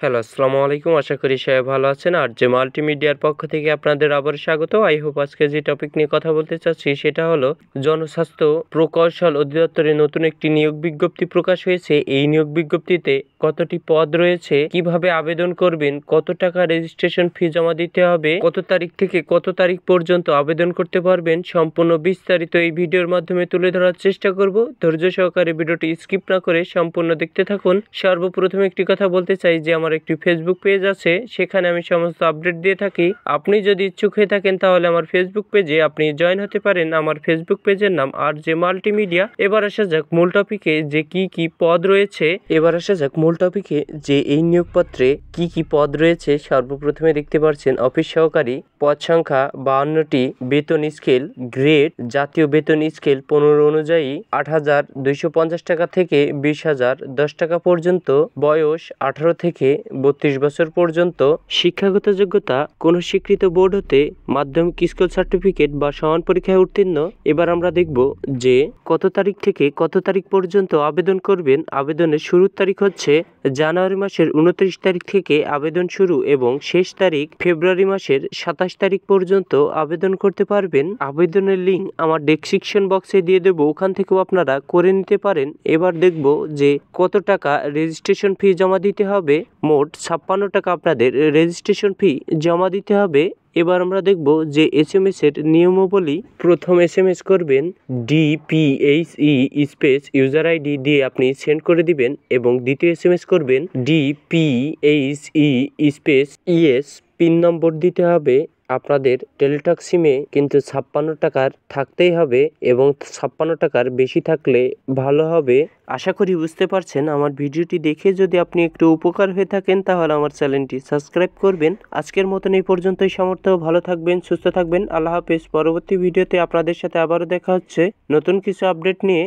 Hello, আসসালামু আলাইকুম। আশা করি সবাই ভালো আছেন। আর যে মাল্টিমিডিয়ার পক্ষ থেকে আপনাদের আবার স্বাগত। আই হোপ আজকে যে টপিক নিয়ে কথা বলতে চাচ্ছি সেটা হলো জনস্বাস্থ্য প্রকৌশল অধিদপ্তরে নতুন একটি নিয়োগ বিজ্ঞপ্তি প্রকাশ হয়েছে। এই নিয়োগ বিজ্ঞপ্তিতে কতটি পদ রয়েছে, কিভাবে আবেদন করবেন, কত টাকা রেজিস্ট্রেশন ফি জমা দিতে হবে, কত তারিখ থেকে কত তারিখ পর্যন্ত আবেদন করতে পারবেন, সম্পূর্ণ বিস্তারিত এই ভিডিওর মাধ্যমে তুলে ধরার চেষ্টা করব। ধৈর্য সহকারে ভিডিওটি স্কিপ না করে সম্পূর্ণ দেখতে থাকুন। সর্বপ্রথম একটি কথা বলতে চাই যে আমার একটি ফেসবুক পেজ আছে, সেখানে আমি সমস্ত আপডেট দিয়ে থাকি। আপনি যদি ইচ্ছুক হয়ে থাকেন তাহলে আমার ফেসবুক পেজে আপনি জয়েন হতে পারেন। আমার ফেসবুক পেজের নাম আর যে মাল্টিমিডিয়া। এবার আসা যাক মূল টপিকে যে কি পদ রয়েছে। যে এই নিয়োগপত্রে কি পদ রয়েছে। সর্বপ্রথমে দেখতে পাচ্ছেন অফিস সহকারী, পদ সংখ্যা 52টি, বেতন স্কেল গ্রেড জাতীয় বেতন স্কেল 15 অনুযায়ী 8,250 টাকা থেকে 20,010 টাকা পর্যন্ত, বয়স 18 থেকে 32 বছর পর্যন্ত, শিক্ষাগত যোগ্যতা কোনো স্বীকৃত বোর্ড হতে মাধ্যমিক স্কুল সার্টিফিকেট বা সমান পরীক্ষায় উত্তীর্ণ। এবার আমরা দেখব যে কত তারিখ থেকে কত তারিখ পর্যন্ত আবেদন করবেন। আবেদনের শুরুর তারিখ হচ্ছে জানুয়ারি মাসের 29 তারিখ থেকে আবেদন শুরু এবং শেষ তারিখ ফেব্রুয়ারি মাসের 27 তারিখ পর্যন্ত আবেদন করতে পারবেন। আবেদনের লিঙ্ক আমার ডেসক্রিপশন বক্সে দিয়ে দেবো, ওখান থেকেও আপনারা করে নিতে পারেন। এবার দেখব যে কত টাকা রেজিস্ট্রেশন ফি জমা দিতে হবে। মোট 56 টাকা আপনাদের রেজিস্ট্রেশন ফি জমা দিতে হবে। এবার আমরা দেখব যে SMS এর নিয়মাবলী। প্রথম SMS করবেন DPHE স্পেস ইউজার আইডি দিয়ে আপনি সেন্ড করে দিবেন এবং দ্বিতীয় SMS করবেন DPHE স্পেস ES পিন নম্বর দিতে হবে। আপনাদের টেলিটক সিমে কিন্তু 56 টাকার থাকতেই হবে এবং 56 টাকার বেশি থাকলে ভালো হবে। আশা করি বুঝতে পারছেন। আমার ভিডিওটি দেখে যদি আপনি একটু উপকার হয়ে থাকেন তাহলে আমার চ্যানেলটি সাবস্ক্রাইব করবেন। আজকের মতন এই পর্যন্তই। সমর্থ ভালো থাকবেন, সুস্থ থাকবেন। আল্লাহ হাফেজ। পরবর্তী ভিডিওতে আপনাদের সাথে আবারও দেখা হচ্ছে নতুন কিছু আপডেট নিয়ে।